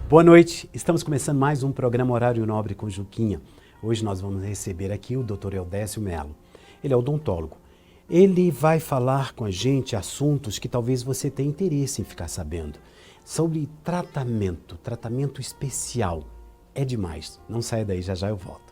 Boa noite, estamos começando mais um programa Horário Nobre com Juquinha. Hoje nós vamos receber aqui o Dr. Eudécio Mello. Ele é odontólogo. Ele vai falar com a gente assuntos que talvez você tenha interesse em ficar sabendo. Sobre tratamento especial. É demais. Não saia daí, já já eu volto.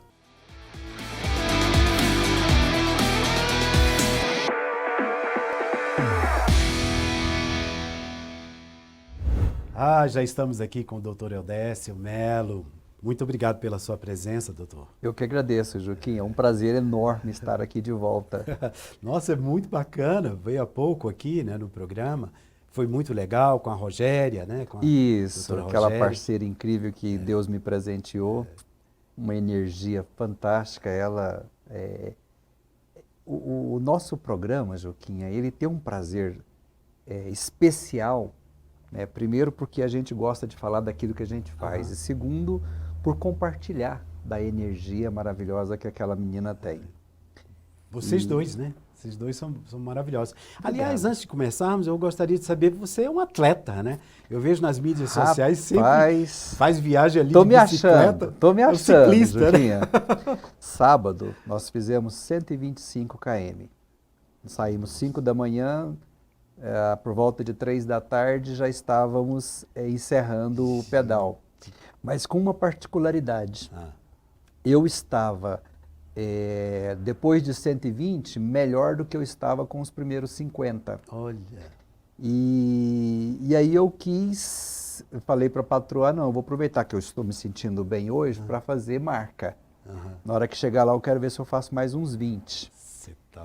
Já estamos aqui com o Dr. Eudécio Mello. Muito obrigado pela sua presença, doutor. Eu que agradeço, Juquinha. É um prazer enorme estar aqui de volta. Nossa, é muito bacana. Veio há pouco aqui, né, no programa. Foi muito legal com a Rogéria, né? Com a Isso, aquela Rogéria. Parceira incrível que Deus me presenteou. Uma energia fantástica. O nosso programa, Juquinha, ele tem um prazer especial. Primeiro porque a gente gosta de falar daquilo que a gente faz. E segundo, por compartilhar da energia maravilhosa que aquela menina tem. Vocês dois, né? Vocês dois são maravilhosos. Aliás, antes de começarmos, eu gostaria de saber, você é um atleta, né? Eu vejo nas mídias sociais sempre faz viagem ali de bicicleta. Tô me achando, ciclista, Juquinha. Né? Sábado, nós fizemos 125 km. Saímos 5 da manhã, por volta de 3 da tarde já estávamos encerrando o pedal. Mas com uma particularidade. Eu estava, depois de 120, melhor do que eu estava com os primeiros 50. Olha. E aí eu falei para a patroa, não, eu vou aproveitar que eu estou me sentindo bem hoje para fazer marca. Na hora que chegar lá eu quero ver se eu faço mais uns 20.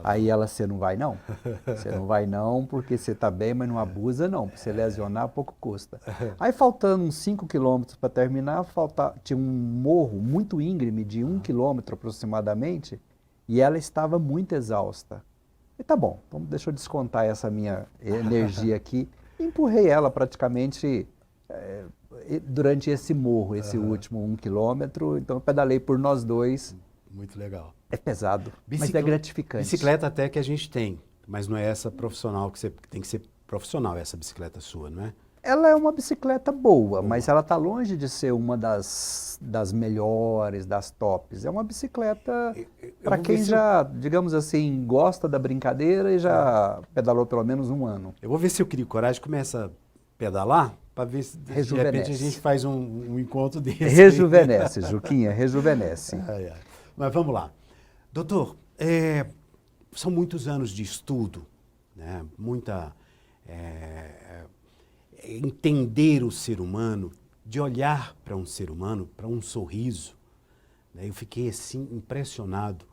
Aí ela, você não vai não? Você não vai não, porque você está bem, mas não abusa não. Para você lesionar, pouco custa. Aí faltando uns 5 quilômetros para terminar, tinha um morro muito íngreme, de 1 quilômetro aproximadamente, e ela estava muito exausta. E tá bom, então deixa eu descontar essa minha energia aqui. E empurrei ela praticamente durante esse morro, esse último 1 quilômetro. Então eu pedalei por nós dois. Muito legal. É pesado, mas é gratificante. Bicicleta até que a gente tem, mas não é essa profissional que você tem que ser profissional, essa bicicleta sua, não é? Ela é uma bicicleta boa, mas ela está longe de ser uma das melhores, das tops. É uma bicicleta para quem já, digamos assim, gosta da brincadeira e já pedalou pelo menos um ano. Eu vou ver se eu crio coragem, começa a pedalar, para ver se de repente a gente faz um encontro desse. Rejuvenesce, Juquinha, rejuvenesce. Mas vamos lá. Doutor, são muitos anos de estudo, né? Entender o ser humano, de olhar para um ser humano, para um sorriso. Né? Eu fiquei assim impressionado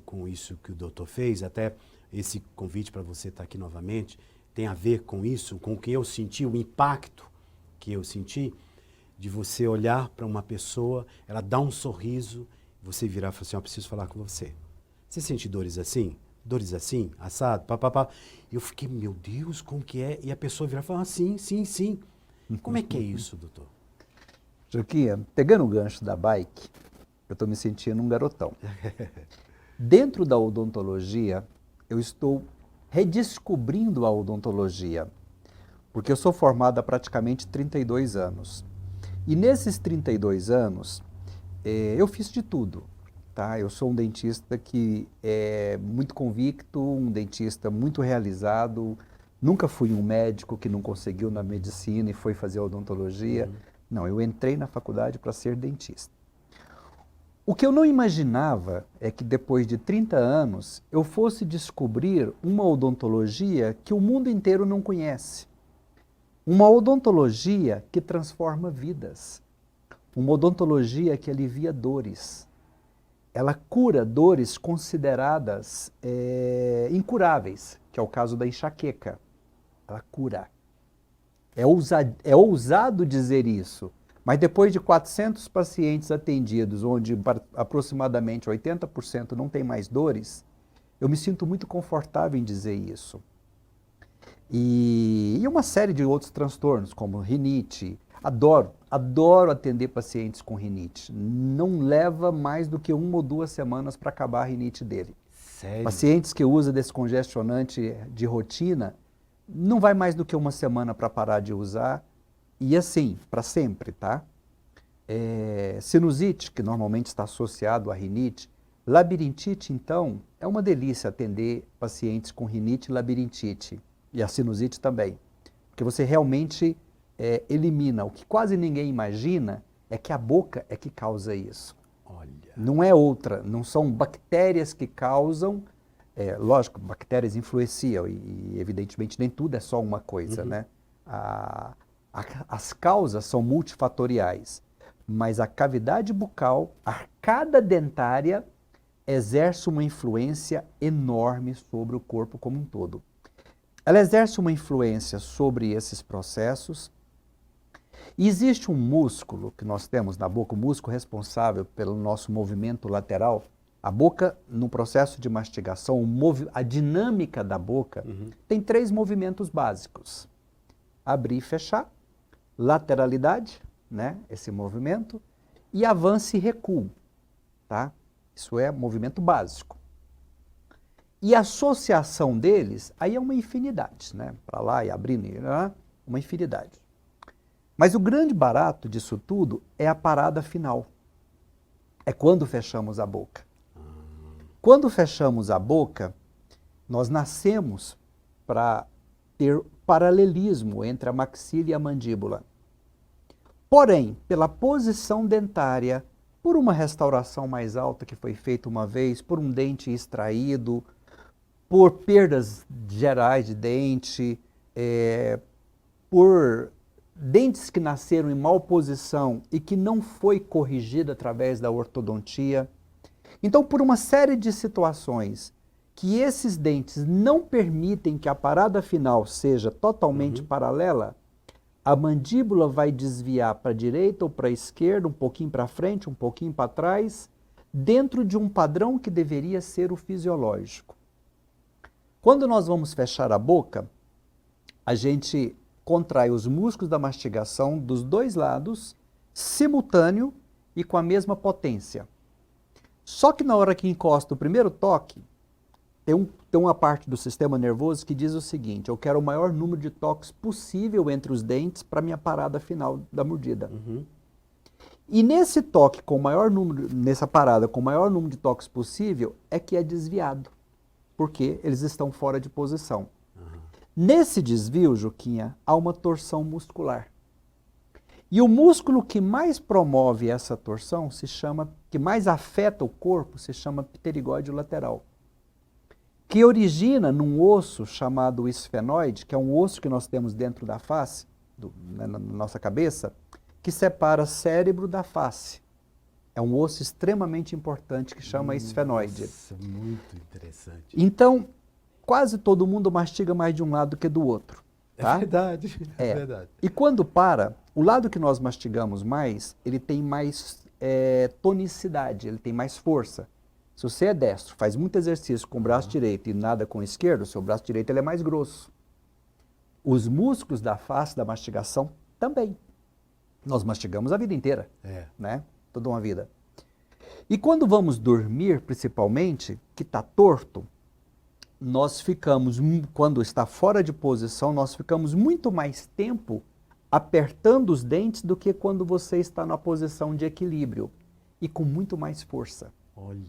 com isso que o doutor fez, até esse convite para você estar aqui novamente tem a ver com isso, com o que eu senti, o impacto que eu senti de você olhar para uma pessoa, ela dá um sorriso, você virar e falar assim, eu preciso falar com você. Você sente dores assim? Dores assim? Assado? Papapá. Eu fiquei, meu Deus, como que é? E a pessoa virar e falar, sim. Como é que é isso, doutor? Juquinha, pegando o gancho da bike, eu estou me sentindo um garotão. Dentro da odontologia, eu estou redescobrindo a odontologia, porque eu sou formado há praticamente 32 anos. E nesses 32 anos, eu fiz de tudo, tá? Eu sou um dentista que é muito convicto, um dentista muito realizado. Nunca fui um médico que não conseguiu na medicina e foi fazer odontologia. Não, eu entrei na faculdade para ser dentista. O que eu não imaginava é que depois de 30 anos eu fosse descobrir uma odontologia que o mundo inteiro não conhece. Uma odontologia que transforma vidas. Uma odontologia que alivia dores. Ela cura dores consideradas incuráveis, que é o caso da enxaqueca. Ela cura. É ousado dizer isso, mas depois de 400 pacientes atendidos, onde aproximadamente 80% não tem mais dores, eu me sinto muito confortável em dizer isso. E uma série de outros transtornos, como rinite. Adoro atender pacientes com rinite. Não leva mais do que 1 ou 2 semanas para acabar a rinite dele. Sério? Pacientes que usam descongestionante de rotina, não vai mais do que 1 semana para parar de usar E assim, para sempre, tá? Sinusite, que normalmente está associado à rinite. Labirintite, então, é uma delícia atender pacientes com rinite e labirintite. E a sinusite também. Porque você realmente elimina. O que quase ninguém imagina é que a boca é que causa isso. Olha. Não é outra, não são bactérias que causam. Lógico, bactérias influenciam e evidentemente nem tudo é só uma coisa, né? As causas são multifatoriais, mas a cavidade bucal, a arcada dentária, exerce uma influência enorme sobre o corpo como um todo. Ela exerce uma influência sobre esses processos. E existe um músculo que nós temos na boca, o músculo responsável pelo nosso movimento lateral. A boca, no processo de mastigação, a dinâmica da boca tem 3 movimentos básicos. Abrir e fechar, lateralidade, né, esse movimento, e avance e recuo, tá? Isso é movimento básico. E a associação deles, aí é uma infinidade, né? Para lá e abrindo, uma infinidade. Mas o grande barato disso tudo é a parada final. É quando fechamos a boca. Quando fechamos a boca, nós nascemos para ter paralelismo entre a maxila e a mandíbula. Porém, pela posição dentária, por uma restauração mais alta que foi feita uma vez, por um dente extraído, por perdas gerais de dente, por dentes que nasceram em mal posição e que não foi corrigida através da ortodontia. Então, por uma série de situações que esses dentes não permitem que a parada final seja totalmente paralela, a mandíbula vai desviar para a direita ou para a esquerda, um pouquinho para frente, um pouquinho para trás, dentro de um padrão que deveria ser o fisiológico. Quando nós vamos fechar a boca, a gente contrai os músculos da mastigação dos 2 lados, simultâneo e com a mesma potência. Só que na hora que encosta o primeiro toque, tem uma parte do sistema nervoso que diz o seguinte: eu quero o maior número de toques possível entre os dentes para minha parada final da mordida. E nesse toque com o maior número, nessa parada com o maior número de toques possível, é que é desviado, porque eles estão fora de posição. Nesse desvio, Juquinha, há uma torção muscular. E o músculo que mais promove essa torção que mais afeta o corpo, se chama pterigóide lateral, que origina num osso chamado esfenoide, que é um osso que nós temos dentro da face, na nossa cabeça, que separa cérebro da face. É um osso extremamente importante que chama esfenoide. Nossa, muito interessante. Então, quase todo mundo mastiga mais de um lado do que do outro. Tá? É verdade, é verdade. E quando para, o lado que nós mastigamos mais, ele tem mais tonicidade, ele tem mais força. Se você é destro, faz muito exercício com o braço direito e nada com o esquerdo, o seu braço direito ele é mais grosso. Os músculos da face da mastigação também. Nós mastigamos a vida inteira, né? Toda uma vida. E quando vamos dormir, principalmente, que está torto, nós ficamos, quando está fora de posição, nós ficamos muito mais tempo apertando os dentes do que quando você está na posição de equilíbrio e com muito mais força. Olha.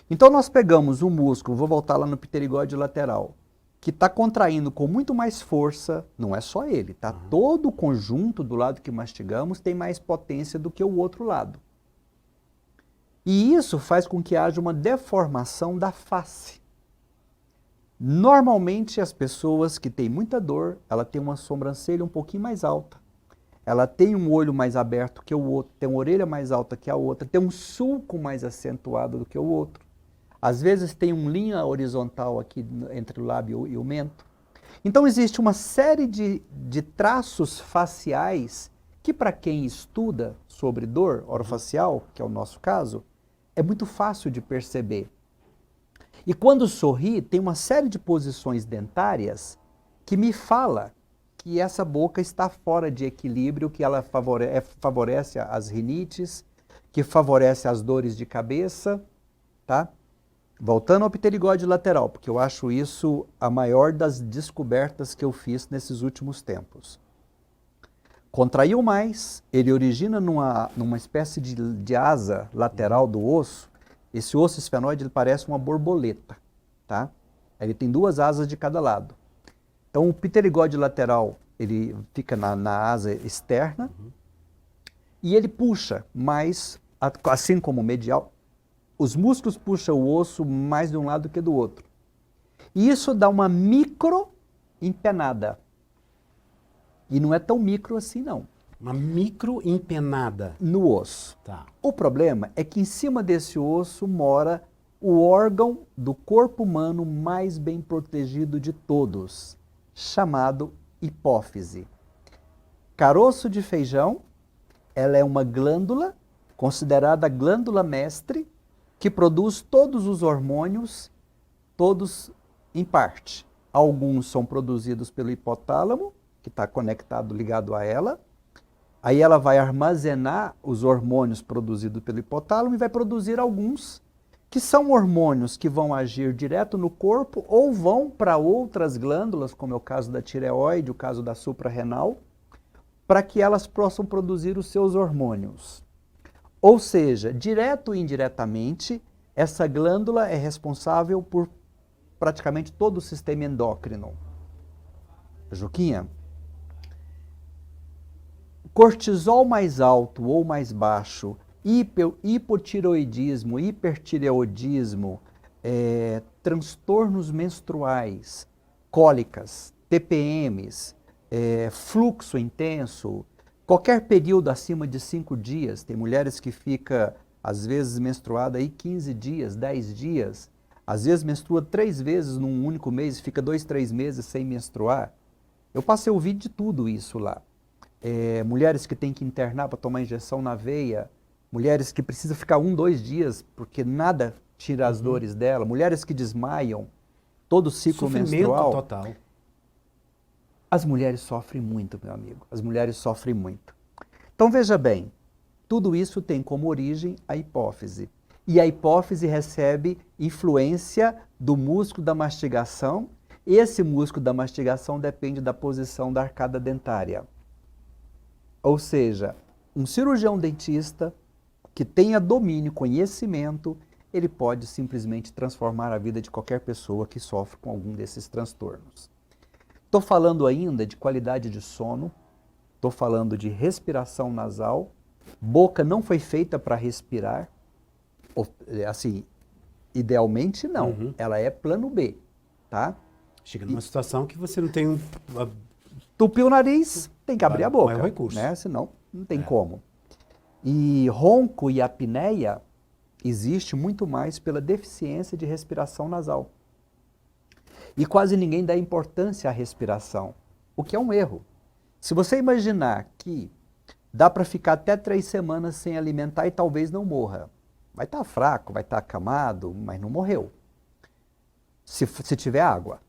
Então nós pegamos um músculo, vou voltar lá no pterigóide lateral, que está contraindo com muito mais força, não é só ele, tá? Todo o conjunto do lado que mastigamos tem mais potência do que o outro lado. E isso faz com que haja uma deformação da face. Normalmente as pessoas que têm muita dor, ela tem uma sobrancelha um pouquinho mais alta. Ela tem um olho mais aberto que o outro, tem uma orelha mais alta que a outra, tem um sulco mais acentuado do que o outro. Às vezes tem uma linha horizontal aqui entre o lábio e o mento. Então existe uma série de traços faciais que para quem estuda sobre dor orofacial, que é o nosso caso, é muito fácil de perceber. E quando sorri, tem uma série de posições dentárias que me fala que essa boca está fora de equilíbrio, que ela favorece as rinites, que favorece as dores de cabeça, tá? Voltando ao pterigóide lateral, porque eu acho isso a maior das descobertas que eu fiz nesses últimos tempos. Contraiu mais, ele origina numa espécie de asa lateral do osso. Esse osso esfenoide ele parece uma borboleta, tá? Ele tem duas asas de cada lado. Então, o pterigode lateral, ele fica na asa externa e ele puxa mais, assim como o medial, os músculos puxam o osso mais de um lado que do outro. E isso dá uma micro empenada. E não é tão micro assim, não. Uma micro empenada. No osso. Tá. O problema é que em cima desse osso mora o órgão do corpo humano mais bem protegido de todos, chamado hipófise. Caroço de feijão, ela é uma glândula, considerada a glândula mestre, que produz todos os hormônios, todos em parte. Alguns são produzidos pelo hipotálamo, que está conectado, ligado a ela. Aí ela vai armazenar os hormônios produzidos pelo hipotálamo e vai produzir alguns que são hormônios que vão agir direto no corpo ou vão para outras glândulas, como é o caso da tireoide, o caso da suprarrenal, para que elas possam produzir os seus hormônios. Ou seja, direto ou indiretamente, essa glândula é responsável por praticamente todo o sistema endócrino. Juquinha, cortisol mais alto ou mais baixo, hipotireoidismo, hipertireoidismo, transtornos menstruais, cólicas, TPMs, fluxo intenso, qualquer período acima de 5 dias, tem mulheres que ficam, às vezes, menstruada aí 15 dias, 10 dias, às vezes menstrua 3 vezes num único mês e fica 2, 3 meses sem menstruar. Eu passei o vídeo de tudo isso lá. Mulheres que têm que internar para tomar injeção na veia, mulheres que precisam ficar 1, 2 dias porque nada tira as dores dela, mulheres que desmaiam, todo o ciclo menstrual. Total. As mulheres sofrem muito, meu amigo, as mulheres sofrem muito. Então veja bem, tudo isso tem como origem a hipófise. E a hipófise recebe influência do músculo da mastigação. Esse músculo da mastigação depende da posição da arcada dentária. Ou seja, um cirurgião dentista que tenha domínio, conhecimento, ele pode simplesmente transformar a vida de qualquer pessoa que sofre com algum desses transtornos. Estou falando ainda de qualidade de sono, estou falando de respiração nasal, boca não foi feita para respirar, assim, idealmente não, ela é plano B, tá? Chega numa situação que você não tem tupiu o nariz, tem que abrir a boca, é um recurso. né? Senão não tem como. E ronco e apneia existe muito mais pela deficiência de respiração nasal. E quase ninguém dá importância à respiração, o que é um erro. Se você imaginar que dá para ficar até 3 semanas sem alimentar e talvez não morra, vai estar fraco, vai estar acamado, mas não morreu. Se tiver água.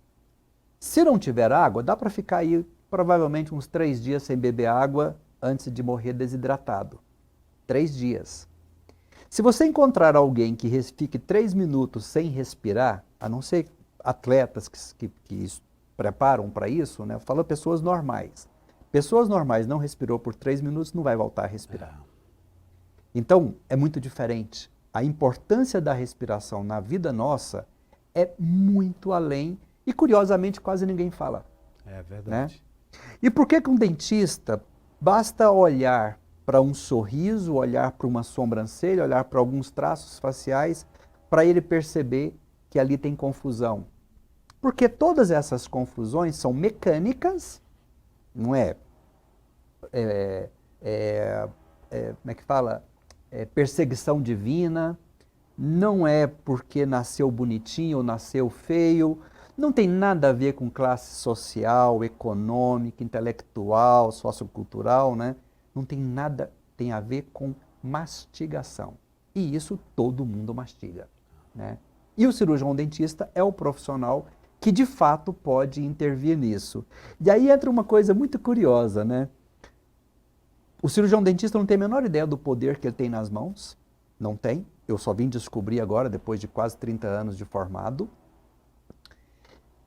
Se não tiver água, dá para ficar aí provavelmente uns 3 dias sem beber água antes de morrer desidratado. 3 dias. Se você encontrar alguém que fique 3 minutos sem respirar, a não ser atletas que preparam para isso, né? Falo pessoas normais. Pessoas normais não respirou por 3 minutos, não vai voltar a respirar. Então, é muito diferente. A importância da respiração na vida nossa é muito além e, curiosamente, quase ninguém fala. É verdade. Né? E por que um dentista basta olhar para um sorriso, olhar para uma sobrancelha, olhar para alguns traços faciais, para ele perceber que ali tem confusão? Porque todas essas confusões são mecânicas, não é? Como é que fala? Perseguição divina, não é porque nasceu bonitinho ou nasceu feio, não tem nada a ver com classe social, econômica, intelectual, sociocultural, né? Não tem nada, tem a ver com mastigação. E isso todo mundo mastiga, né? E o cirurgião dentista é o profissional que de fato pode intervir nisso. E aí entra uma coisa muito curiosa, né? O cirurgião dentista não tem a menor ideia do poder que ele tem nas mãos, não tem. Eu só vim descobrir agora, depois de quase 30 anos de formado.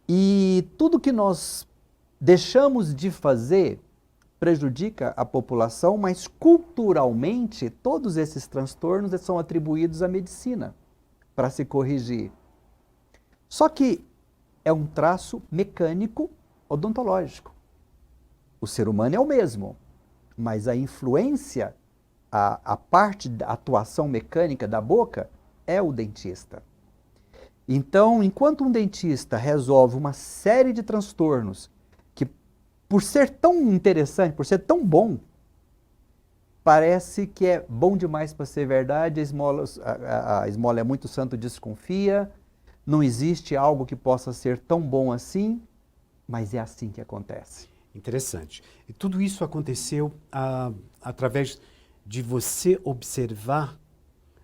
E tudo que nós deixamos de fazer prejudica a população, mas culturalmente todos esses transtornos são atribuídos à medicina para se corrigir. Só que é um traço mecânico odontológico. O ser humano é o mesmo, mas a influência, a parte da atuação mecânica da boca é o dentista. Então, enquanto um dentista resolve uma série de transtornos que, por ser tão interessante, por ser tão bom, parece que é bom demais para ser verdade, a esmola é muito santo, desconfia, não existe algo que possa ser tão bom assim, mas é assim que acontece. Interessante. E tudo isso aconteceu através de você observar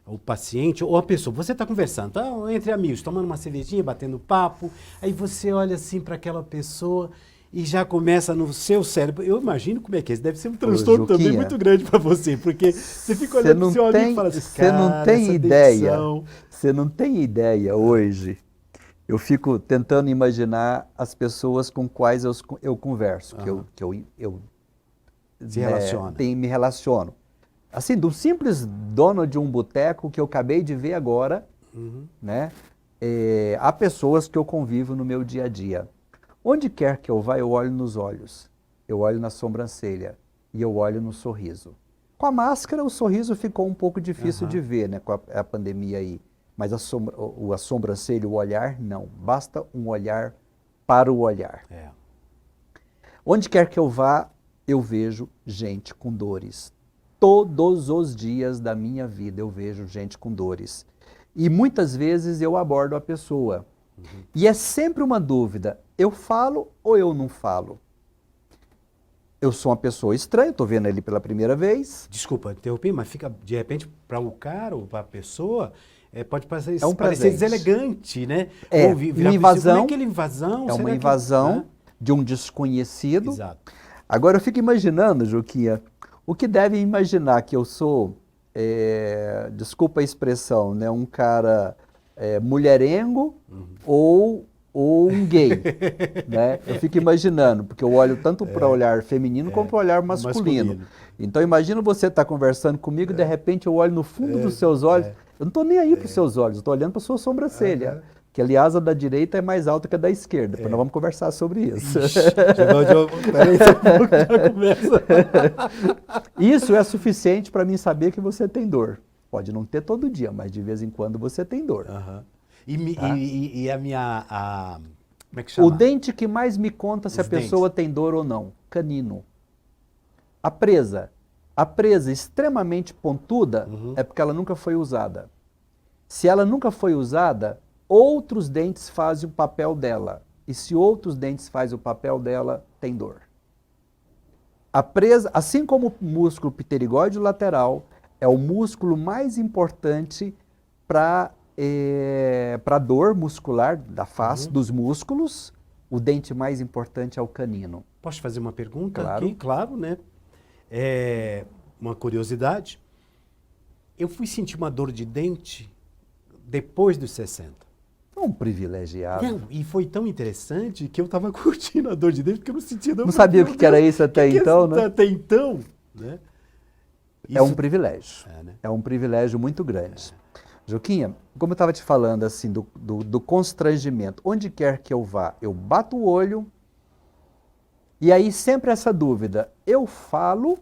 o paciente ou a pessoa. Você está conversando, tá? Entre amigos, tomando uma cervejinha, batendo papo, aí você olha assim para aquela pessoa e já começa no seu cérebro. Eu imagino como é que é. Isso deve ser um transtorno também muito grande para você, porque você fica olhando para o seu amigo e fala assim, você não tem ideia. Você não tem ideia hoje. Eu fico tentando imaginar as pessoas com quais eu converso, que eu se relaciona. Me relaciono. Assim, do simples dono de um boteco que eu acabei de ver agora, né? Há pessoas que eu convivo no meu dia a dia. Onde quer que eu vá, eu olho nos olhos, eu olho na sobrancelha e eu olho no sorriso. Com a máscara, o sorriso ficou um pouco difícil de ver, né? Com a pandemia aí. Mas a sobrancelha, o olhar, não. Basta um olhar para o olhar. Onde quer que eu vá, eu vejo gente com dores. Todos os dias da minha vida eu vejo gente com dores. E muitas vezes eu abordo a pessoa. E é sempre uma dúvida, eu falo ou eu não falo? Eu sou uma pessoa estranha, estou vendo ele pela primeira vez. Desculpa, interrompi, mas fica, de repente, para o cara ou para a pessoa, pode parecer, parecer deselegante, né? Ou uma invasão. Como é aquela invasão? É uma invasão de um desconhecido. Exato. Agora eu fico imaginando, Juquinha, o que devem imaginar que eu sou, desculpa a expressão, né, um cara mulherengo ou um gay, né? Eu fico imaginando, porque eu olho tanto para o olhar feminino como para o olhar masculino. Então imagina você estar conversando comigo e de repente eu olho no fundo dos seus olhos, eu não estou nem aí para os seus olhos, eu estou olhando para a sua sobrancelha. Que aliás a da direita é mais alta que a da esquerda. Nós vamos conversar sobre isso. Isso é suficiente para mim saber que você tem dor. Pode não ter todo dia, mas de vez em quando você tem dor. E a minha... como é que chama? O dente que mais me conta se a pessoa tem dor ou não. Canino. A presa extremamente pontuda é porque ela nunca foi usada. Se ela nunca foi usada, outros dentes fazem o papel dela. E se outros dentes fazem o papel dela, tem dor. A presa, assim como o músculo pterigóide lateral, é o músculo mais importante para dor muscular da face, dos músculos. O dente mais importante é o canino. Posso fazer uma pergunta? Claro. Aqui? Claro, né? Uma curiosidade. Eu fui sentir uma dor de dente depois dos 60. Um privilegiado. Não, e foi tão interessante que eu estava curtindo a dor de dente porque eu não sentia dor. Não sabia o que era isso até então, né? Até então, né? É um privilégio. Né? É um privilégio muito grande. Juquinha, como eu estava te falando assim do constrangimento, onde quer que eu vá, eu bato o olho e aí sempre essa dúvida, eu falo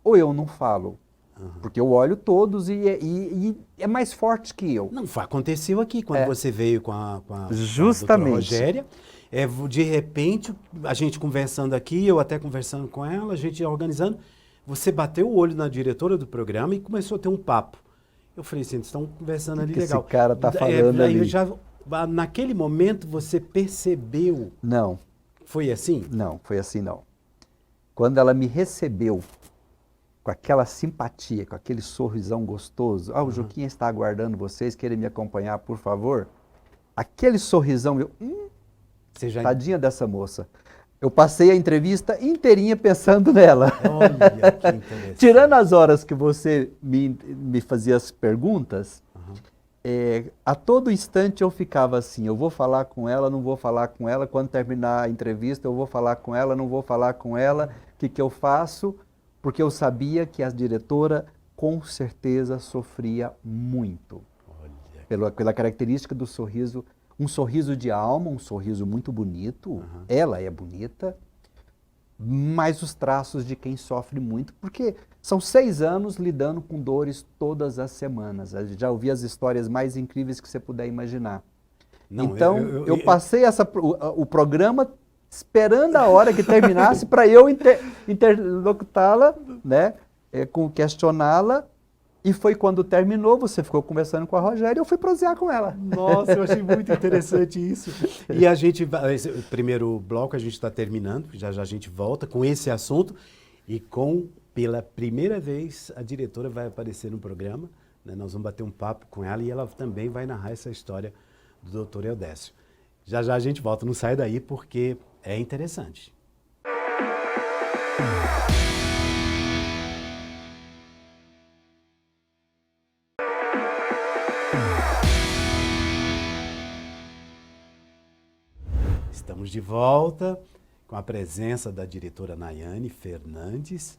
ou eu não falo? Porque eu olho todos e é mais forte que eu. Não, aconteceu aqui quando você veio com a Justamente. doutora Rogéria. De repente, a gente conversando aqui, eu até conversando com ela, a gente organizando, você bateu o olho na diretora do programa e começou a ter um papo. Eu falei assim, estão conversando ali, legal. Esse cara tá falando ali. Naquele momento você percebeu? Não. Foi assim? Não, foi assim não. Quando ela me recebeu com aquela simpatia, com aquele sorrisão gostoso, o Juquinha está aguardando vocês, querem me acompanhar, por favor? Aquele sorrisão, tadinha dessa moça. Eu passei a entrevista inteirinha pensando nela. Olha, que interessante. Tirando as horas que você me fazia as perguntas, a todo instante eu ficava assim, eu vou falar com ela, não vou falar com ela, quando terminar a entrevista eu vou falar com ela, não vou falar com ela. que eu faço? Porque eu sabia que a diretora com certeza sofria muito. Pela característica do sorriso, um sorriso de alma, um sorriso muito bonito, ela é bonita, mas os traços de quem sofre muito, porque são 6 anos lidando com dores todas as semanas. Eu já ouvi as histórias mais incríveis que você puder imaginar. Não, então, eu passei o programa esperando a hora que terminasse para eu interlocutá-la, né, questioná-la. E foi quando terminou, você ficou conversando com a Rogéria e eu fui prosear com ela. Nossa, eu achei muito interessante isso. E a gente, esse primeiro bloco a gente está terminando, já já a gente volta com esse assunto e pela primeira vez, a diretora vai aparecer no programa, né? Nós vamos bater um papo com ela e ela também vai narrar essa história do Dr. Eudécio. Já já a gente volta, não sai daí porque é interessante. Estamos de volta com a presença da diretora Nayane Fernandes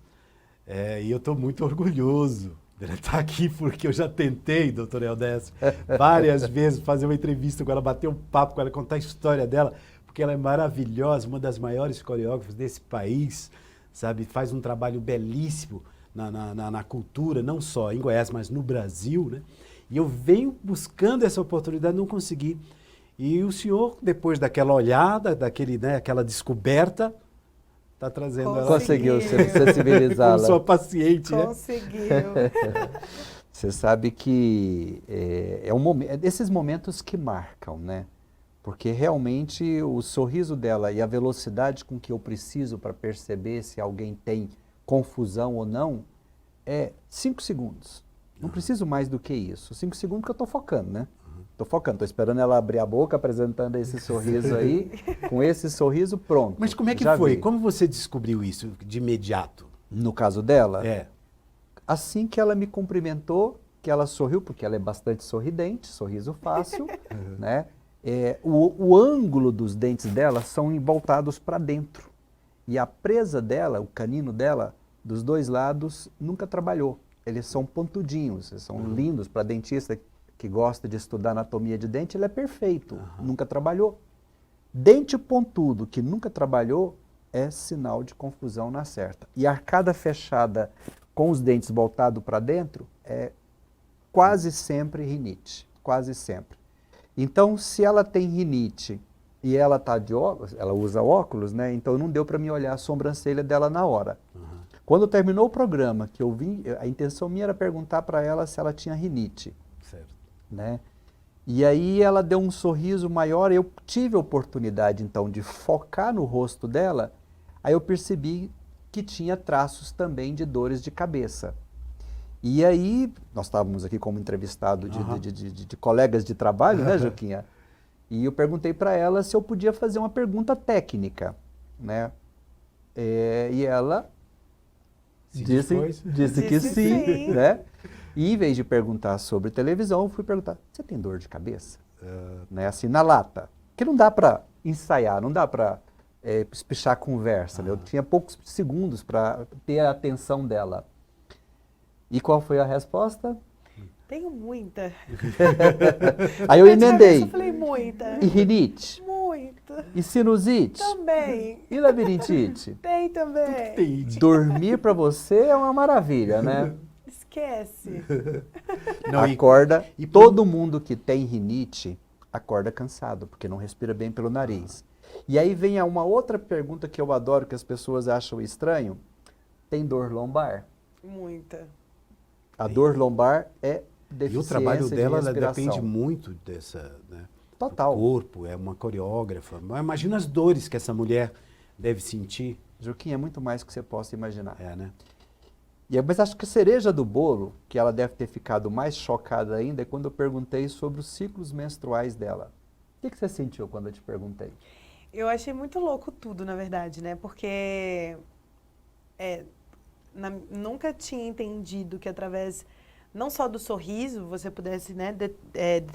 e eu estou muito orgulhoso dela estar aqui porque eu já tentei, doutor Eudécio, várias vezes fazer uma entrevista com ela, bater um papo com ela, contar a história dela, porque ela é maravilhosa, uma das maiores coreógrafas desse país, sabe? Faz um trabalho belíssimo na cultura, não só em Goiás, mas no Brasil, né? E eu venho buscando essa oportunidade, não consegui. E o senhor, depois daquela olhada, aquela descoberta, está trazendo ela. Conseguiu sensibilizá-la. Como sua paciente, Conseguiu. né? Você sabe que é desses momentos que marcam, né? Porque realmente o sorriso dela e a velocidade com que eu preciso para perceber se alguém tem confusão ou não, é 5 segundos. Não preciso mais do que isso. 5 segundos que eu estou focando, né? Estou focando, estou esperando ela abrir a boca, apresentando esse sorriso aí. Com esse sorriso, pronto. Mas como é que já foi? vi. Como você descobriu isso de imediato? No caso dela, assim que ela me cumprimentou, que ela sorriu, porque ela é bastante sorridente, sorriso fácil, né? O ângulo dos dentes dela são voltados para dentro. E a presa dela, o canino dela, dos 2 lados, nunca trabalhou. Eles são pontudinhos, eles são lindos para dentista que gosta de estudar anatomia de dente, ele é perfeito, nunca trabalhou. Dente pontudo que nunca trabalhou é sinal de confusão na certa. E arcada fechada com os dentes voltados para dentro é quase sempre rinite, quase sempre. Então, se ela tem rinite e ela tá de óculos, ela usa óculos, né? Então não deu para mim olhar a sobrancelha dela na hora. Quando terminou o programa, que eu vim, a intenção minha era perguntar para ela se ela tinha rinite. Certo. Né? E aí ela deu um sorriso maior, eu tive a oportunidade então de focar no rosto dela, aí eu percebi que tinha traços também de dores de cabeça. E aí, nós estávamos aqui como entrevistado de colegas de trabalho, né, Juquinha? E eu perguntei para ela se eu podia fazer uma pergunta técnica, né? E ela disse que sim, né? E em vez de perguntar sobre televisão, eu fui perguntar, você tem dor de cabeça? Né? Assim, na lata. Porque não dá para ensaiar, não dá para espichar a conversa. Né? Eu tinha poucos segundos para ter a atenção dela. E qual foi a resposta? Tenho muita. Aí eu emendei. Eu falei muita. E rinite? Muita. E sinusite? Também. E labirintite? Tem também. Dormir para você é uma maravilha, né? Esquece. Não, acorda, todo mundo que tem rinite acorda cansado, porque não respira bem pelo nariz. E aí vem uma outra pergunta que eu adoro, que as pessoas acham estranho. Tem dor lombar? Muita. A dor lombar é deficiência e o trabalho dela de ela depende muito dessa, né? Total. O corpo, é uma coreógrafa. Mas imagina as dores que essa mulher deve sentir. Juquinha, é muito mais do que você possa imaginar. Né? Mas acho que a cereja do bolo, que ela deve ter ficado mais chocada ainda, é quando eu perguntei sobre os ciclos menstruais dela. O que você sentiu quando eu te perguntei? Eu achei muito louco tudo, na verdade, né? Porque nunca tinha entendido que através não só do sorriso, você pudesse, né,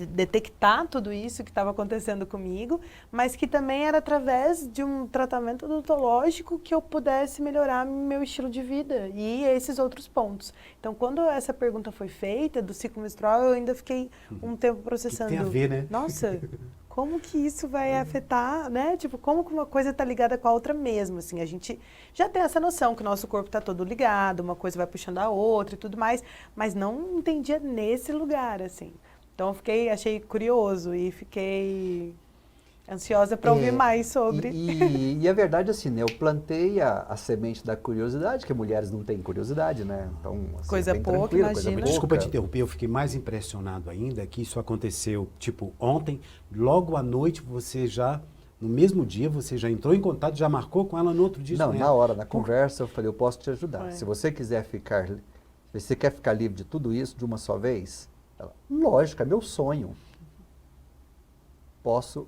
detectar tudo isso que estava acontecendo comigo, mas que também era através de um tratamento odontológico que eu pudesse melhorar meu estilo de vida e esses outros pontos. Então, quando essa pergunta foi feita do ciclo menstrual, eu ainda fiquei um tempo processando. Que tem a ver, né? Nossa, como que isso vai afetar, né? Tipo, como que uma coisa está ligada com a outra mesmo, assim. A gente já tem essa noção que o nosso corpo está todo ligado, uma coisa vai puxando a outra e tudo mais, mas não entendia nesse lugar, assim. Então, achei curioso e fiquei ansiosa para ouvir mais sobre. E a verdade, assim, né? Eu plantei a semente da curiosidade, que mulheres não têm curiosidade, né? Então, assim, Coisa é bem pouca, tranquilo, imagina. coisa Desculpa te pouca. interromper, eu fiquei mais impressionado ainda que isso aconteceu, tipo, ontem, logo à noite, você já, no mesmo dia, você já entrou em contato, já marcou com ela no outro dia? Não, né? na hora, na conversa, eu falei, eu posso te ajudar. Foi. Se você quiser ficar, se você quer ficar livre de tudo isso de uma só vez, ela, lógico, é meu sonho. Posso,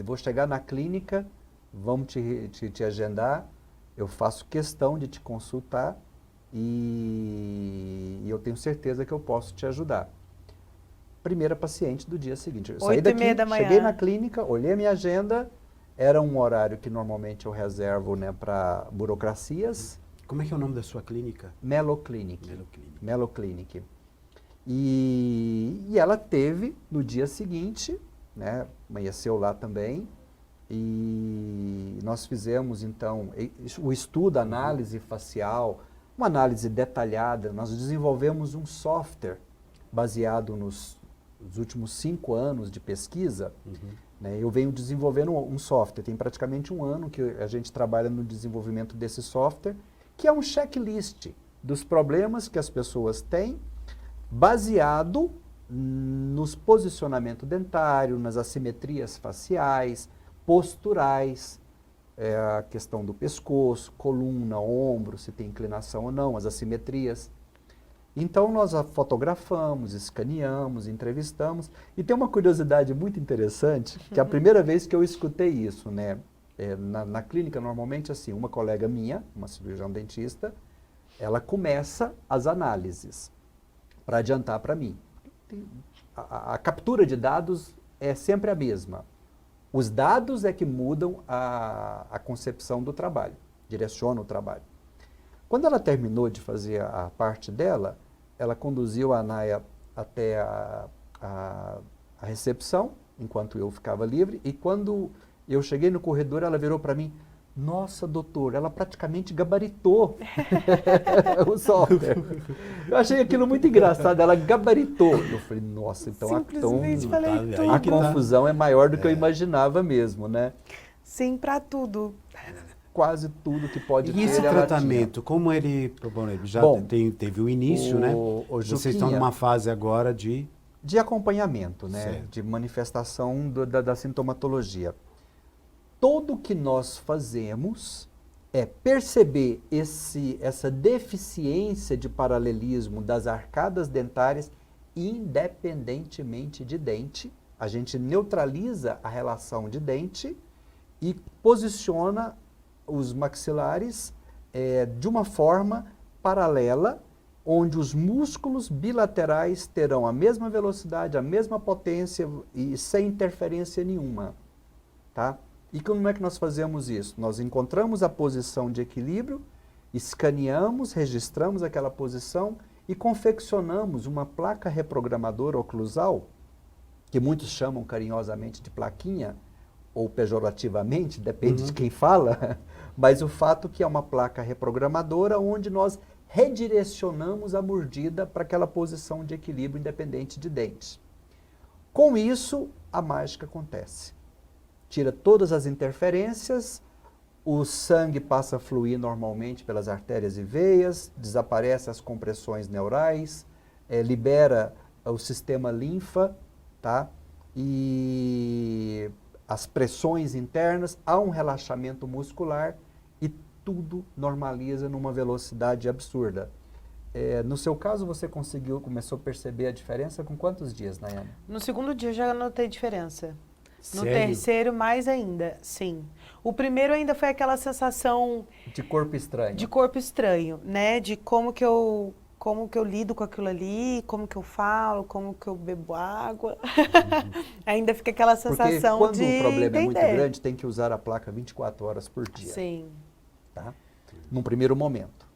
vou chegar na clínica, vamos te agendar, eu faço questão de te consultar e eu tenho certeza que eu posso te ajudar. Primeira paciente do dia seguinte. Eu saí 8h30 da manhã. cheguei na clínica, olhei a minha agenda, era um horário que normalmente eu reservo, né, para burocracias. Como é que é o nome da sua clínica? Melo Clinic. Melo Clinic. Melo Clinic. E ela teve no dia seguinte, né, amanheceu lá também, e nós fizemos então o estudo, a análise facial, uma análise detalhada. Nós desenvolvemos um software baseado nos últimos 5 anos de pesquisa. Né, eu venho desenvolvendo um software, tem praticamente 1 ano que a gente trabalha no desenvolvimento desse software, que é um checklist dos problemas que as pessoas têm, baseado nos posicionamento dentário, nas assimetrias faciais, posturais, a questão do pescoço, coluna, ombro, se tem inclinação ou não, as assimetrias. Então, nós a fotografamos, escaneamos, entrevistamos. E tem uma curiosidade muito interessante, que é a primeira vez que eu escutei isso, né? Na clínica, normalmente, assim, uma colega minha, uma cirurgião dentista, ela começa as análises para adiantar para mim. A captura de dados é sempre a mesma. Os dados é que mudam a concepção do trabalho, direcionam o trabalho. Quando ela terminou de fazer a parte dela, ela conduziu a Anaia até a recepção, enquanto eu ficava livre, e quando eu cheguei no corredor, ela virou para mim, nossa, doutor, ela praticamente gabaritou o software. Eu achei aquilo muito engraçado, ela gabaritou. Eu falei, nossa, então Simplesmente falei Aí tudo. a que tá. confusão é maior do que eu imaginava mesmo, né? Sim, para tudo. Quase tudo que pode ter. E esse ela tratamento, como ele já Bom, teve o início, né? Vocês estão Juquinha, numa fase agora de... de acompanhamento, né? Certo. De manifestação da sintomatologia. Tudo que nós fazemos é perceber essa deficiência de paralelismo das arcadas dentárias independentemente de dente. A gente neutraliza a relação de dente e posiciona os maxilares de uma forma paralela, onde os músculos bilaterais terão a mesma velocidade, a mesma potência e sem interferência nenhuma, tá? E como é que nós fazemos isso? Nós encontramos a posição de equilíbrio, escaneamos, registramos aquela posição e confeccionamos uma placa reprogramadora oclusal, que muitos chamam carinhosamente de plaquinha, ou pejorativamente, depende de quem fala, mas o fato que é uma placa reprogramadora onde nós redirecionamos a mordida para aquela posição de equilíbrio independente de dentes. Com isso, a mágica acontece. Tira todas as interferências, o sangue passa a fluir normalmente pelas artérias e veias, desaparece as compressões neurais, libera o sistema linfa, tá? E as pressões internas, há um relaxamento muscular e tudo normaliza numa velocidade absurda. No seu caso, você começou a perceber a diferença com quantos dias, Nayane? No segundo dia eu já notei diferença. No Sério? terceiro, mais ainda, sim. O primeiro ainda foi aquela sensação De corpo estranho. de corpo estranho, né? De como como que eu lido com aquilo ali, como que eu falo, como que eu bebo água. Ainda fica aquela sensação Porque quando de o problema é muito entender. grande, tem que usar a placa 24 horas por dia. Sim. Tá? Num primeiro momento.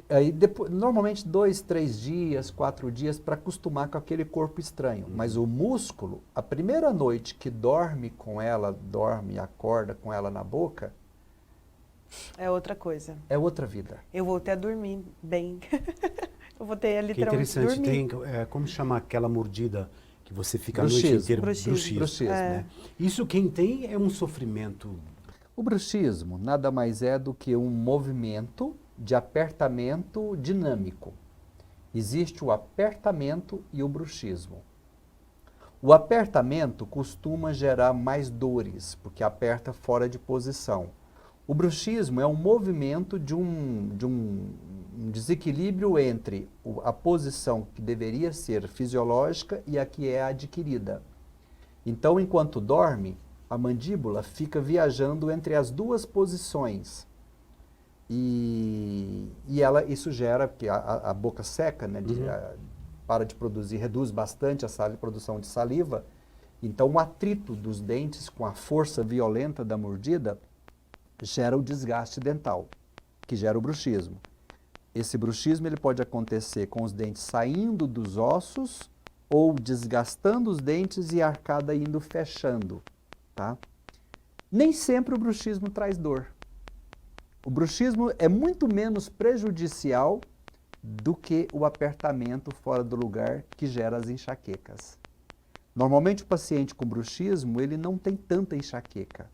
Aí depois, normalmente 2, 3 dias, 4 dias para acostumar com aquele corpo estranho. Mas o músculo, a primeira noite que dorme com ela, dorme e acorda com ela na boca, É outra coisa. é outra vida. Eu voltei a dormir bem. Eu voltei a Que literalmente interessante, dormir. tem, como chama aquela mordida que você fica a noite Bruxismo. inteira? Bruxismo. Bruxismo. Né? Isso quem tem é um sofrimento. O bruxismo nada mais é do que um movimento de apertamento dinâmico. Existe o apertamento e o bruxismo. O apertamento costuma gerar mais dores, porque aperta fora de posição. O bruxismo é um movimento de um desequilíbrio entre a posição que deveria ser fisiológica e a que é adquirida. Então, enquanto dorme, a mandíbula fica viajando entre as duas posições. E isso gera, porque a boca seca, né, para de produzir, reduz bastante a produção de saliva. Então, o atrito dos dentes com a força violenta da mordida gera o desgaste dental, que gera o bruxismo. Esse bruxismo ele pode acontecer com os dentes saindo dos ossos ou desgastando os dentes e a arcada indo fechando. Tá? Nem sempre o bruxismo traz dor. O bruxismo é muito menos prejudicial do que o apertamento fora do lugar que gera as enxaquecas. Normalmente o paciente com bruxismo ele não tem tanta enxaqueca,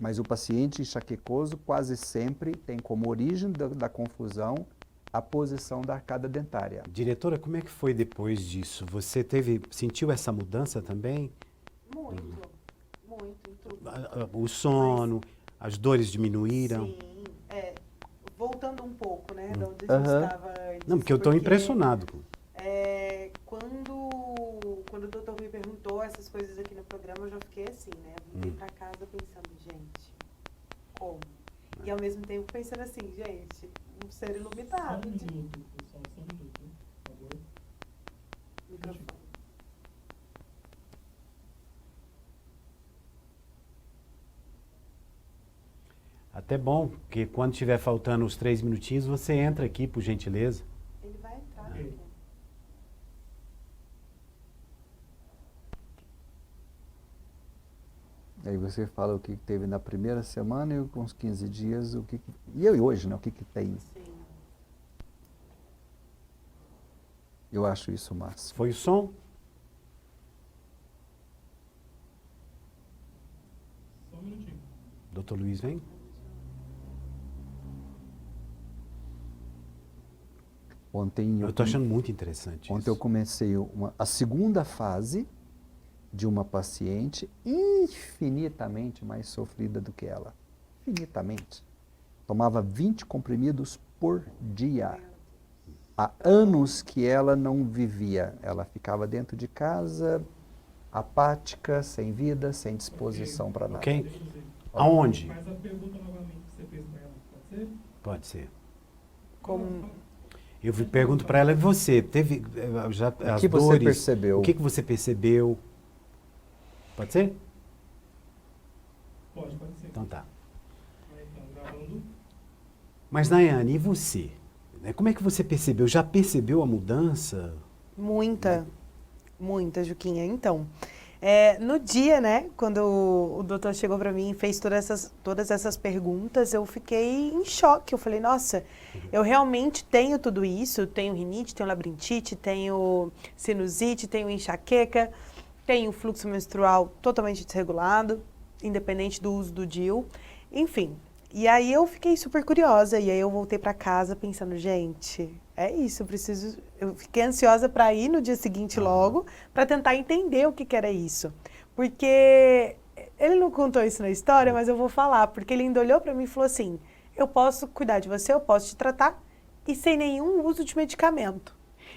mas o paciente enxaquecoso quase sempre tem como origem da confusão a posição da arcada dentária. Diretora, como é que foi depois disso? Você sentiu essa mudança também? Muito em tudo. O sono, as dores diminuíram? Sim, voltando um pouco, né, de onde a gente Aham. estava antes. Não, porque eu estou impressionado. Quando o doutor me perguntou essas coisas aqui no programa, eu já fiquei assim, né? Voltei pra casa pensando, gente, como? E ao mesmo tempo pensando assim, gente, um ser iluminado. Só um minuto, pessoal, só um minuto, por favor. Microfone. Até bom, porque quando estiver faltando os 3 minutinhos, você entra aqui, por gentileza. Ele vai entrar. Ok. Né? Aí você fala o que teve na primeira semana e com uns 15 dias, e hoje, né, o que tem. Sim. Eu acho isso o máximo. Foi o som? Só um minutinho. Doutor Luiz, vem. Ontem Eu estou achando muito interessante Ontem isso. eu comecei a segunda fase de uma paciente infinitamente mais sofrida do que ela. Infinitamente. Tomava 20 comprimidos por dia. Há anos que ela não vivia. Ela ficava dentro de casa, apática, sem vida, sem disposição para nada. Ok? Deixa eu ver. Aonde? Faz a pergunta novamente que você fez para ela, pode ser? Pode ser. Como... Eu pergunto para ela, e você, teve já as que você dores? percebeu? O que você percebeu? Pode ser? Pode ser. Então tá. Aí, então, gravando. Mas, Nayane, e você? Como é que você percebeu? Já percebeu a mudança? Muita, Juquinha. Então, no dia, né, quando o doutor chegou para mim e fez todas essas perguntas, eu fiquei em choque. Eu falei, nossa, eu realmente tenho tudo isso. Tenho rinite, tenho labirintite, tenho sinusite, tenho enxaqueca, tenho fluxo menstrual totalmente desregulado, independente do uso do DIU. Enfim, e aí eu fiquei super curiosa. E aí eu voltei para casa pensando, gente, é isso, eu fiquei ansiosa para ir no dia seguinte logo, para tentar entender o que era isso. Porque ele não contou isso na história, mas eu vou falar, porque ele ainda olhou para mim e falou assim, eu posso cuidar de você, eu posso te tratar, e sem nenhum uso de medicamento.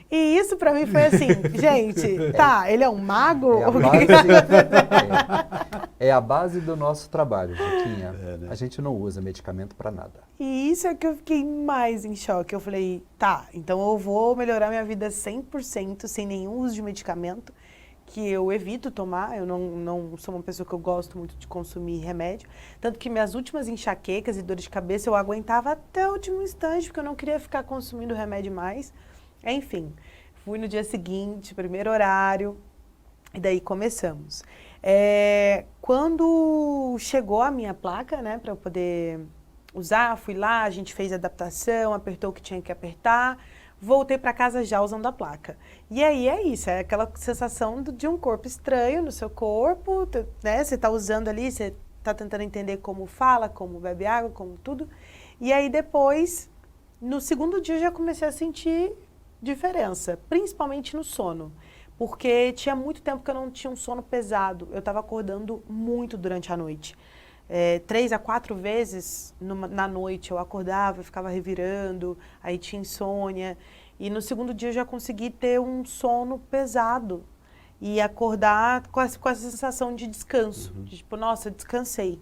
E isso para mim foi assim, gente, tá, ele é um mago? É a O que base, que tá acontecendo? É a base do nosso trabalho, Juquinha. né? A gente não usa medicamento para nada. E isso é que eu fiquei mais em choque. Eu falei, tá, então eu vou melhorar minha vida 100%, sem nenhum uso de medicamento, que eu evito tomar. Eu não sou uma pessoa que eu gosto muito de consumir remédio. Tanto que minhas últimas enxaquecas e dores de cabeça eu aguentava até o último instante, porque eu não queria ficar consumindo remédio mais. Enfim, fui no dia seguinte, primeiro horário, e daí começamos. Quando chegou a minha placa, né, para eu poder usar, fui lá, a gente fez a adaptação, apertou o que tinha que apertar, voltei para casa já usando a placa. E aí é isso, é aquela sensação de um corpo estranho no seu corpo, né, você está usando ali, você está tentando entender como fala, como bebe água, como tudo. E aí depois, no segundo dia, eu já comecei a sentir diferença, principalmente no sono. Porque tinha muito tempo que eu não tinha um sono pesado. Eu estava acordando muito durante a noite. 3 a 4 vezes na noite eu acordava, eu ficava revirando, aí tinha insônia. E no segundo dia eu já consegui ter um sono pesado e acordar com essa sensação de descanso. De, tipo, nossa, descansei.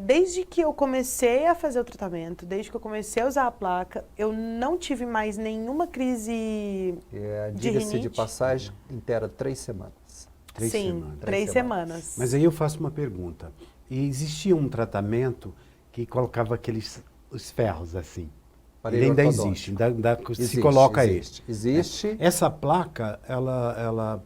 Desde que eu comecei a fazer o tratamento, desde que eu comecei a usar a placa, eu não tive mais nenhuma crise de Diga-se rinite. de passagem, inteira 3 semanas. Sim, 3 semanas. Mas aí eu faço uma pergunta. E existia um tratamento que colocava os ferros assim? Ele ainda existe, se coloca existe. Existe. Essa placa, ela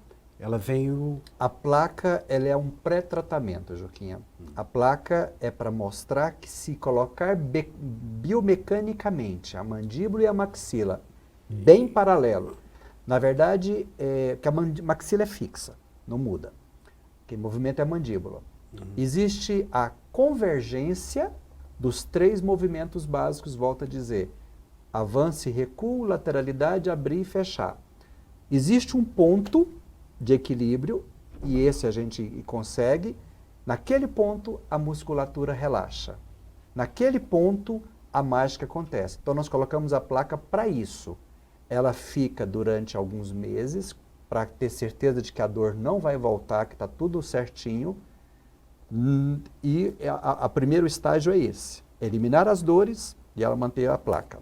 veio... A placa, ela é um pré-tratamento, Juquinha. A placa é para mostrar que se colocar biomecanicamente a mandíbula e a maxila bem paralelo, na verdade, que a maxila é fixa, não muda. Quem movimenta é a mandíbula. Existe a convergência dos 3 movimentos básicos, volto a dizer. Avance, recuo, lateralidade, abrir e fechar. Existe um ponto de equilíbrio, e esse a gente consegue. Naquele ponto, a musculatura relaxa. Naquele ponto, a mágica acontece. Então, nós colocamos a placa para isso. Ela fica durante alguns meses, para ter certeza de que a dor não vai voltar, que está tudo certinho. E o primeiro estágio é esse, eliminar as dores e ela manter a placa.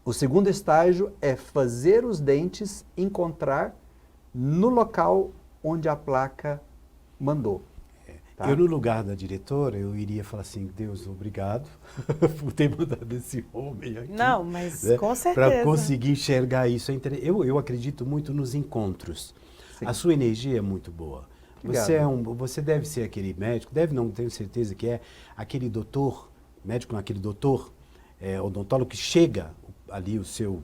O segundo estágio é fazer os dentes encontrar no local onde a placa mandou. Tá? Eu, no lugar da diretora, eu iria falar assim, Deus, obrigado por ter mandado esse homem aqui. Não, mas né? com certeza. Para conseguir enxergar isso. Eu acredito muito nos encontros. Sim. A sua energia é muito boa. Você deve ser aquele médico, não tenho certeza que é, aquele doutor, médico não, aquele doutor, odontólogo que chega ali, o seu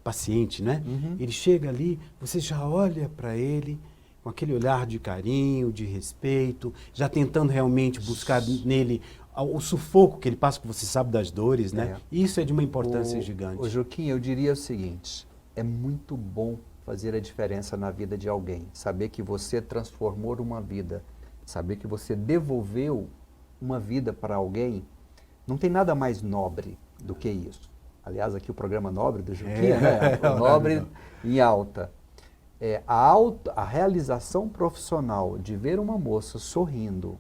paciente, né? Ele chega ali, você já olha para ele com aquele olhar de carinho, de respeito, já tentando realmente buscar nele o sufoco que ele passa, que você sabe das dores, né? Isso é de uma importância gigante. O Joaquim, eu diria o seguinte, é muito bom fazer a diferença na vida de alguém, saber que você transformou uma vida, saber que você devolveu uma vida para alguém, não tem nada mais nobre do que isso. Aliás, aqui o programa Nobre do Juquinha, né? O Nobre em alta. A realização profissional de ver uma moça sorrindo,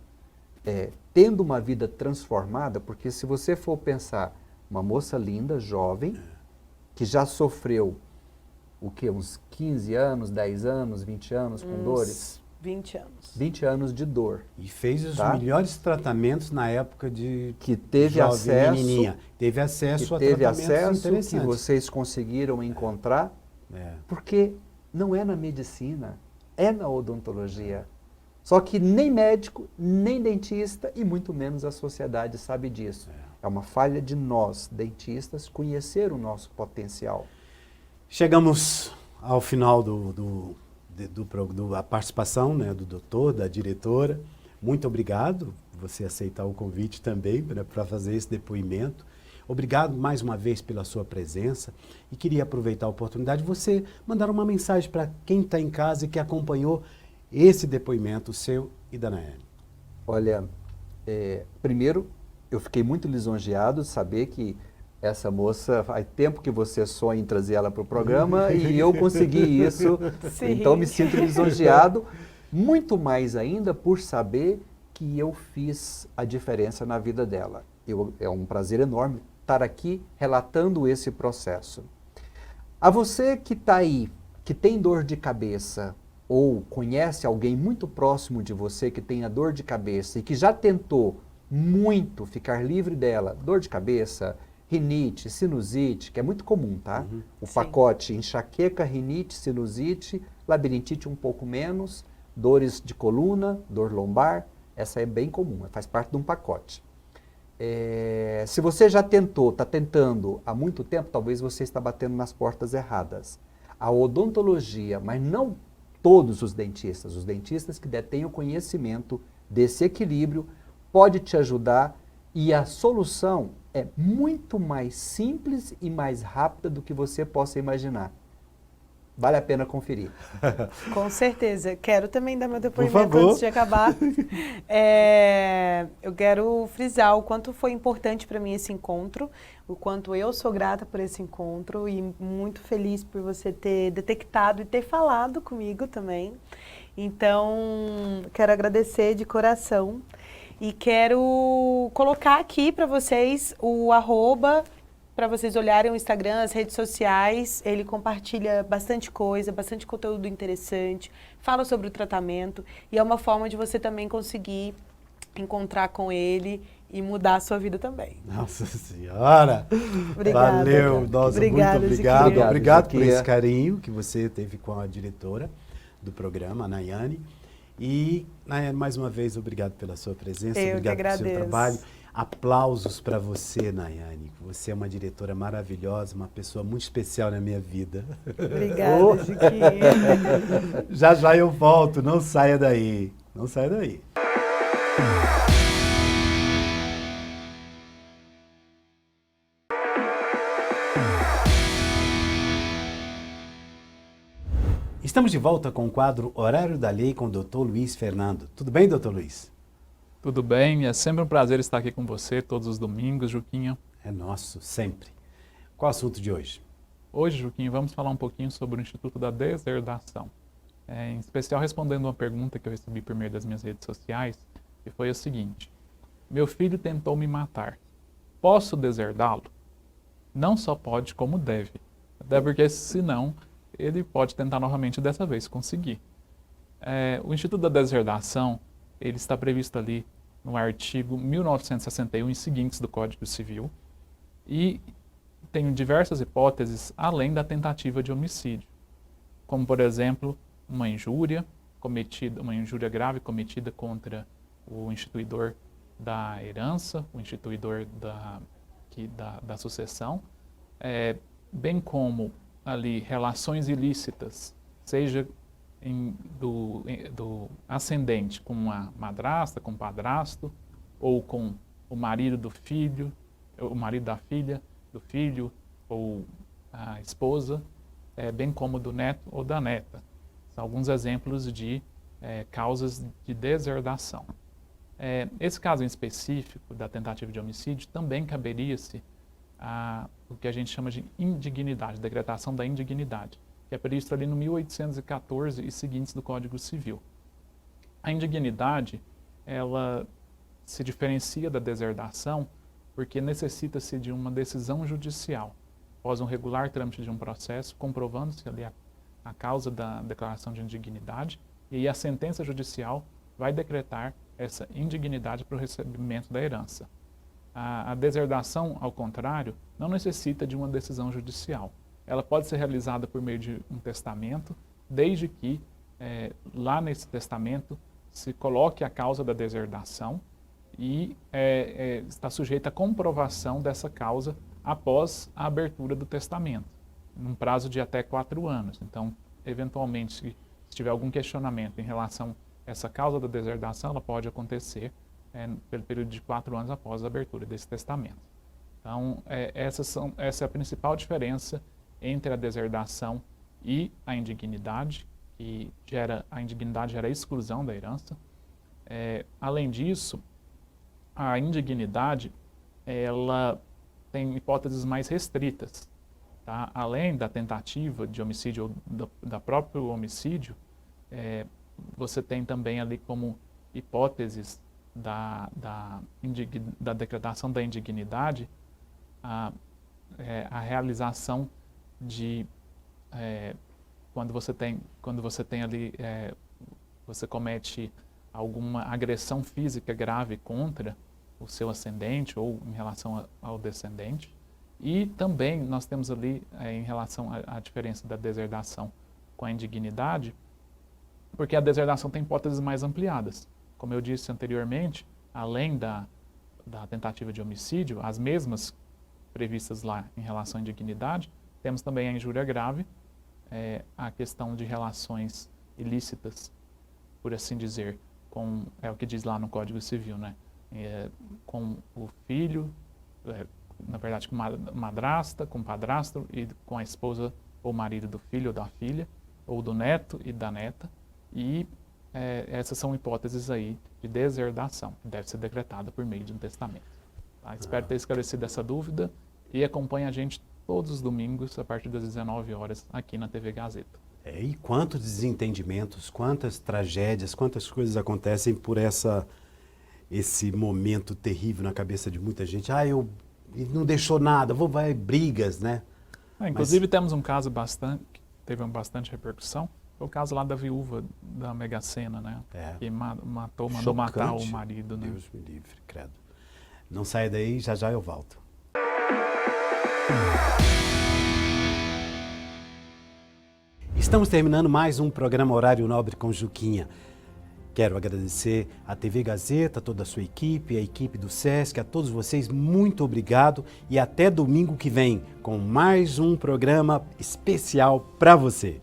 tendo uma vida transformada, porque se você for pensar, uma moça linda, jovem, que já sofreu o quê? Uns 15 anos, 10 anos, 20 anos com dores? 20 anos. 20 anos de dor. E fez os melhores tratamentos na época de que teve jovem, acesso, menininha. Teve acesso a tratamentos interessantes. Que vocês conseguiram encontrar, porque não é na medicina, é na odontologia. Só que nem médico, nem dentista e muito menos a sociedade sabe disso. É uma falha de nós, dentistas, conhecer o nosso potencial. Chegamos ao final da participação, né, do doutor, da diretora. Muito obrigado por você aceitar o convite também para fazer esse depoimento. Obrigado mais uma vez pela sua presença e queria aproveitar a oportunidade de você mandar uma mensagem para quem está em casa e que acompanhou esse depoimento seu e da Nayane. Olha, primeiro, eu fiquei muito lisonjeado de saber que essa moça, faz tempo que você sonha em trazer ela para o programa e eu consegui isso, Sim. então me sinto lisonjeado Muito mais ainda por saber que eu fiz a diferença na vida dela. É um prazer enorme estar aqui relatando esse processo. A você que está aí, que tem dor de cabeça, ou conhece alguém muito próximo de você que tenha dor de cabeça e que já tentou muito ficar livre dela, dor de cabeça, rinite, sinusite, que é muito comum, tá? O Sim. pacote enxaqueca, rinite, sinusite, labirintite um pouco menos, dores de coluna, dor lombar, essa é bem comum, faz parte de um pacote. Se você já tentou, está tentando há muito tempo, talvez você está batendo nas portas erradas. A odontologia, mas não todos os dentistas que detêm o conhecimento desse equilíbrio, pode te ajudar e a solução é muito mais simples e mais rápida do que você possa imaginar. Vale a pena conferir. Com certeza. Quero também dar meu Por depoimento favor. antes de acabar. Eu quero frisar o quanto foi importante para mim esse encontro, o quanto eu sou grata por esse encontro e muito feliz por você ter detectado e ter falado comigo também. Então, quero agradecer de coração e quero colocar aqui para vocês o @ para vocês olharem o Instagram, as redes sociais. Ele compartilha bastante coisa, bastante conteúdo interessante, fala sobre o tratamento e é uma forma de você também conseguir encontrar com ele e mudar a sua vida também. Nossa Senhora! Obrigada. Valeu, nossa, Obrigada, muito obrigado. Jiquinha. Obrigado por Jiquinha. esse carinho que você teve com a diretora do programa, a Nayane. E, Nayane, mais uma vez, obrigado pela sua presença, Eu que obrigado pelo seu agradeço. trabalho. Aplausos para você, Nayane. Você é uma diretora maravilhosa, uma pessoa muito especial na minha vida. Obrigada, Jiquinha. Já já eu volto, não saia daí. Não saia daí. Estamos de volta com o quadro Horário da Lei com o Dr. Luiz Fernando. Tudo bem, Dr. Luiz? Tudo bem, é sempre um prazer estar aqui com você todos os domingos, Juquinha. É nosso, sempre. Qual o assunto de hoje? Hoje, Juquinha, vamos falar um pouquinho sobre o Instituto da Deserdação. Em especial respondendo uma pergunta que eu recebi por meio das minhas redes sociais, que foi a seguinte: meu filho tentou me matar. Posso deserdá-lo? Não só pode, como deve. Até porque, senão, ele pode tentar novamente dessa vez conseguir. O Instituto da Deserdação, ele está previsto ali no artigo 1961 e seguintes do Código Civil e tem diversas hipóteses além da tentativa de homicídio, como, por exemplo, uma injúria grave cometida contra o instituidor da herança, o instituidor da sucessão, bem como ali relações ilícitas, seja do ascendente com a madrasta, com o padrasto, ou com o marido do filho, o marido da filha, do filho, ou a esposa, bem como do neto ou da neta. São alguns exemplos de causas de deserdação. Esse caso em específico da tentativa de homicídio também caberia-se o que a gente chama de indignidade, decretação da indignidade, que é previsto ali no 1814 e seguintes do Código Civil. A indignidade, ela se diferencia da deserdação porque necessita-se de uma decisão judicial, após um regular trâmite de um processo, comprovando-se ali a causa da declaração de indignidade, e aí a sentença judicial vai decretar essa indignidade para o recebimento da herança. A deserdação, ao contrário, não necessita de uma decisão judicial. Ela pode ser realizada por meio de um testamento, desde que lá nesse testamento se coloque a causa da deserdação e está sujeita à comprovação dessa causa após a abertura do testamento, num prazo de até 4 anos. Então, eventualmente, se tiver algum questionamento em relação a essa causa da deserdação, ela pode acontecer pelo período de 4 anos após a abertura desse testamento. Então, essa é a principal diferença entre a deserdação e a indignidade, que a indignidade gera a exclusão da herança. Além disso, a indignidade, ela tem hipóteses mais restritas. Tá? Além da tentativa de homicídio ou da próprio homicídio, você tem também ali como hipóteses da decretação da indignidade a realização de quando você tem ali, você comete alguma agressão física grave contra o seu ascendente ou em relação ao descendente. E também nós temos ali, em relação à diferença da deserdação com a indignidade, porque a deserdação tem hipóteses mais ampliadas. Como eu disse anteriormente, além da tentativa de homicídio, as mesmas previstas lá em relação à indignidade, temos também a injúria grave, a questão de relações ilícitas, por assim dizer, é o que diz lá no Código Civil, né? Com o filho, na verdade com madrasta, com padrasto e com a esposa ou marido do filho ou da filha, ou do neto e da neta, e essas são hipóteses aí de deserdação, que deve ser decretada por meio de um testamento. Tá? Espero ter esclarecido essa dúvida e acompanhe a gente todos os domingos a partir das 19 horas aqui na TV Gazeta. E quantos desentendimentos, quantas tragédias, quantas coisas acontecem por esse momento terrível na cabeça de muita gente. Ele não deixou nada, vai brigas, né? Inclusive temos um caso que teve bastante repercussão, foi o caso lá da viúva da Mega Sena, né? Que mandou matar o marido, né? Deus me livre, credo. Não saia daí, já eu volto. Estamos terminando mais um programa Horário Nobre com Juquinha. Quero agradecer à TV Gazeta, toda a sua equipe, a equipe do SESC, a todos vocês, muito obrigado e até domingo que vem com mais um programa especial para você.